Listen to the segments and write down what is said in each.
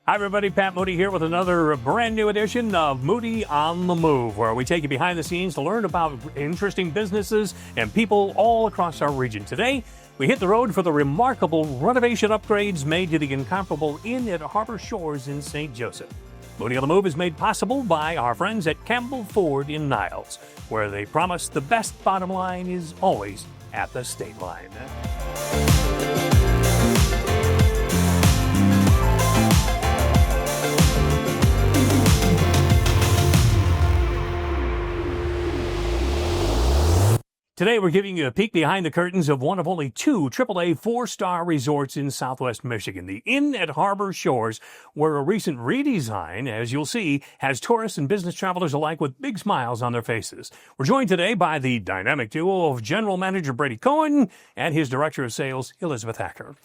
Hi, everybody. Pat Moody here with another brand new edition of Moody on the Move, where we take you behind the scenes to learn about interesting businesses and people all across our region. Today, we hit the road for the remarkable renovation upgrades made to the incomparable Inn at Harbor Shores in St. Joseph. Moody on the Move is made possible by our friends at Campbell Ford in Niles, where they promise the best bottom line is always at the state line. Today, we're giving you a peek behind the curtains of one of only two AAA four-star resorts in Southwest Michigan, the Inn at Harbor Shores, where a recent redesign, as you'll see, has tourists and business travelers alike with big smiles on their faces. We're joined today by the dynamic duo of General Manager Brady Cohen and his Director of Sales, Elizabeth Hacker.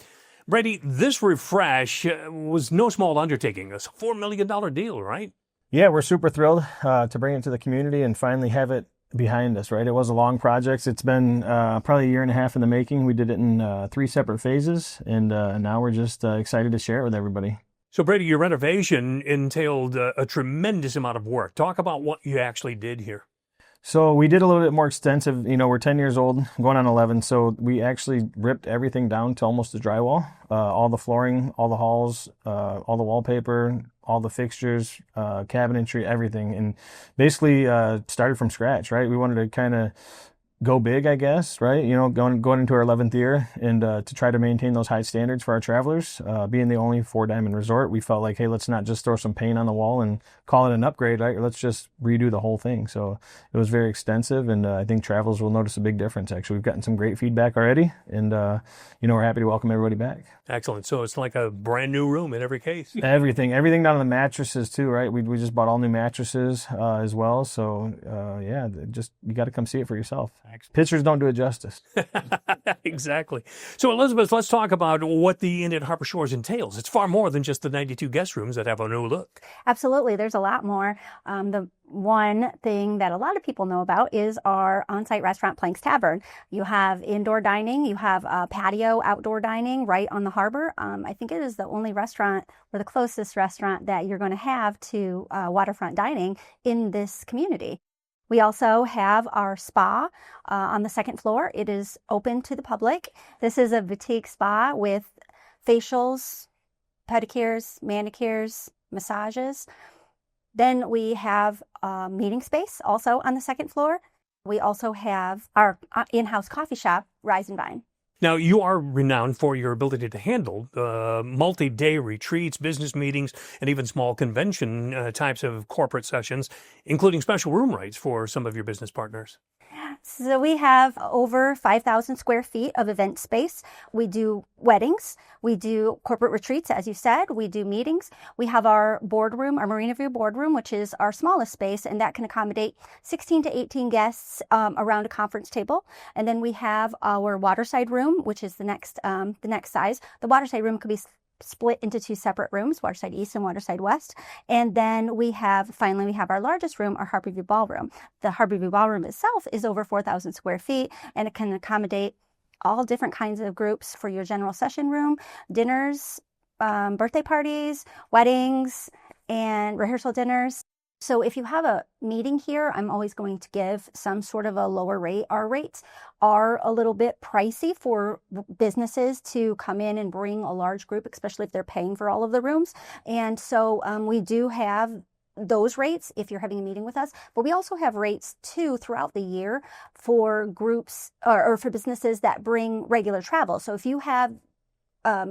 Brady, this refresh was no small undertaking. It's a $4 million deal, right? Yeah, we're super thrilled to bring it to the community and finally have it behind us, right? It was a long project. It's been probably a year and a half in the making. We did it in 3 separate phases, and now we're just excited to share it with everybody. So, Brady, your renovation entailed a tremendous amount of work. Talk about what you actually did here. So we did a little bit more extensive. You know, we're 10 years old, going on 11, so we actually ripped everything down to almost the drywall. All the flooring, all the halls, all the wallpaper, all the fixtures, cabinetry, everything, and basically started from scratch, right? We wanted to kind of go big, I guess, right? You know, going into our 11th year, and to try to maintain those high standards for our travelers. Being the only Four Diamond resort, we felt like, hey, let's not just throw some paint on the wall and call it an upgrade, right? Let's just redo the whole thing. So it was very extensive, and I think travelers will notice a big difference. Actually, we've gotten some great feedback already, and we're happy to welcome everybody back. Excellent. So it's like a brand new room in every case. Everything down to the mattresses too, right? We just bought all new mattresses as well. So you got to come see it for yourself. Excellent. Pictures don't do it justice. Exactly. So Elizabeth, let's talk about what the Inn at Harbor Shores entails. It's far more than just the 92 guest rooms that have a new look. Absolutely. There's a lot more. The one thing that a lot of people know about is our on-site restaurant, Planks Tavern. You have indoor dining, you have patio outdoor dining right on the harbor. I think it is the only restaurant or the closest restaurant that you're going to have to waterfront dining in this community. We also have our spa on the second floor. It is open to the public. This is a boutique spa with facials, pedicures, manicures, massages. Then we have a meeting space also on the second floor. We also have our in-house coffee shop, Rise and Vine. Now, you are renowned for your ability to handle multi-day retreats, business meetings, and even small convention types of corporate sessions, including special room rates for some of your business partners. So we have over 5,000 square feet of event space. We do weddings. We do corporate retreats, as you said. We do meetings. We have our boardroom, our Marina View boardroom, which is our smallest space, and that can accommodate 16 to 18 guests around a conference table. And then we have our waterside room, which is the next size. The waterside room could be split into 2 separate rooms, Waterside East and Waterside West. And then we have our largest room, our Harborview Ballroom. The Harborview Ballroom itself is over 4,000 square feet, and it can accommodate all different kinds of groups for your general session room, dinners, birthday parties, weddings, and rehearsal dinners. So if you have a meeting here, I'm always going to give some sort of a lower rate. Our rates are a little bit pricey for businesses to come in and bring a large group, especially if they're paying for all of the rooms. And so we do have those rates if you're having a meeting with us, but we also have rates too throughout the year for groups or for businesses that bring regular travel. So if you have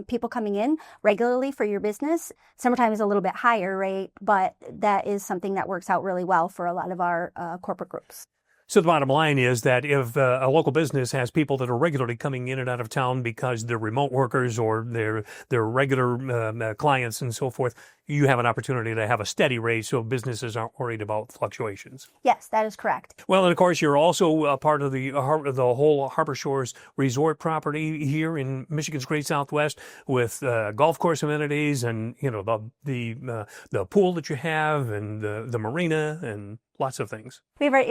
people coming in regularly for your business, summertime is a little bit higher rate, but that is something that works out really well for a lot of our corporate groups. So the bottom line is that if a local business has people that are regularly coming in and out of town because they're remote workers or they're regular clients and so forth, you have an opportunity to have a steady rate so businesses aren't worried about fluctuations. Yes, that is correct. Well, and of course, you're also a part of the whole Harbor Shores resort property here in Michigan's Great Southwest with golf course amenities and, you know, the pool that you have and the marina and lots of things. We have our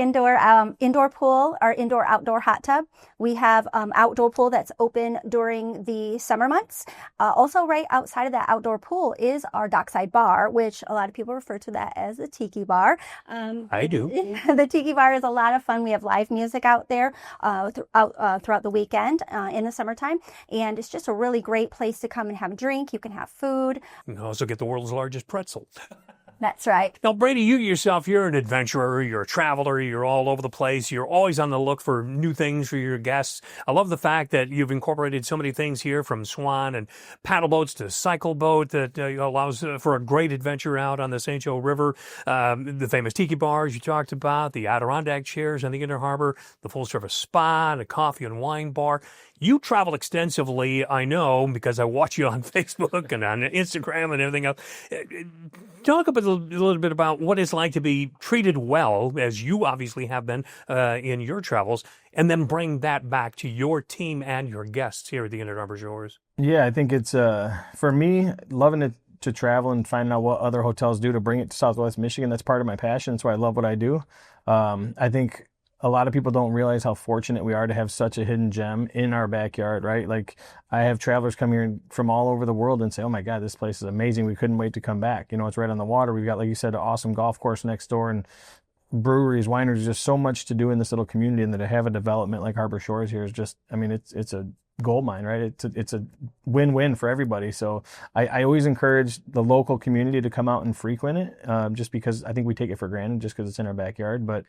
indoor pool, our indoor-outdoor hot tub. We have outdoor pool that's open during the summer months. Also, right outside of that outdoor pool is our dockside riverside bar, which a lot of people refer to that as a tiki bar. I do. The tiki bar is a lot of fun. We have live music out there throughout the weekend in the summertime, and it's just a really great place to come and have a drink. You can have food. You can also get the world's largest pretzel. That's right. Now, Brady, you yourself, you're an adventurer, you're a traveler, you're all over the place, you're always on the look for new things for your guests. I love the fact that you've incorporated so many things here, from swan and paddle boats to cycle boat, that allows for a great adventure out on the St. Joe River. The famous tiki bars you talked about, the Adirondack chairs on the Inner Harbor, the full-service spa, the coffee and wine bar. You travel extensively, I know, because I watch you on Facebook and on Instagram and everything else. Talk a little bit about what it's like to be treated well, as you obviously have been in your travels, and then bring that back to your team and your guests here at the Inner Harbor Shores. Yeah, I think it's, for me, loving it to travel and finding out what other hotels do to bring it to Southwest Michigan. That's part of my passion. That's why I love what I do. I think a lot of people don't realize how fortunate we are to have such a hidden gem in our backyard, right? Like, I have travelers come here from all over the world and say, oh my God, this place is amazing. We couldn't wait to come back. You know, it's right on the water. We've got, like you said, an awesome golf course next door, and breweries, wineries, just so much to do in this little community. And to have a development like Harbor Shores here is just, I mean, it's a gold mine, right? It's a win-win for everybody. So I always encourage the local community to come out and frequent it, just because I think we take it for granted just because it's in our backyard. But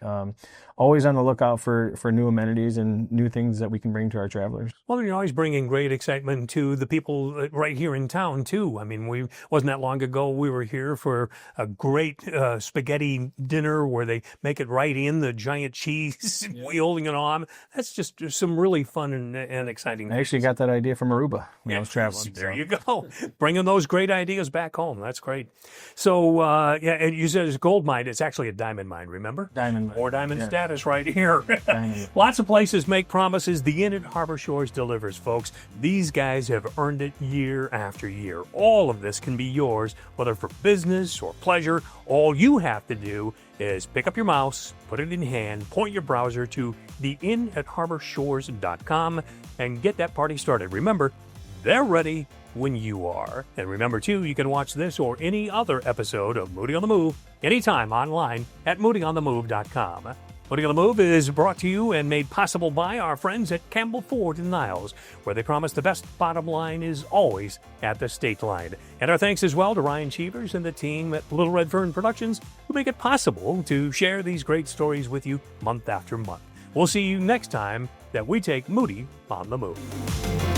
always on the lookout for new amenities and new things that we can bring to our travelers. Well, you're always bringing great excitement to the people right here in town, too. I mean, wasn't that long ago we were here for a great spaghetti dinner where they make it right in the giant cheese wheel, you know. That's just some really fun and exciting. I actually got that idea from Aruba when I was traveling. There you go. Bringing those great ideas back home. That's great. So, and you said it's a gold mine. It's actually a diamond mine, remember? Diamond mine. More diamond status right here. Diamond. Lots of places make promises. The Inn at Harbor Shores delivers, folks. These guys have earned it year after year. All of this can be yours, whether for business or pleasure. All you have to do is pick up your mouse, put it in hand, point your browser to theinatharborshores.com and get that party started. Remember, they're ready when you are. And remember, too, you can watch this or any other episode of Moody on the Move anytime online at moodyonthemove.com. Moody on the Move is brought to you and made possible by our friends at Campbell Ford in Niles, where they promise the best bottom line is always at the state line. And our thanks as well to Ryan Cheevers and the team at Little Red Fern Productions, who make it possible to share these great stories with you month after month. We'll see you next time that we take Moody on the Move.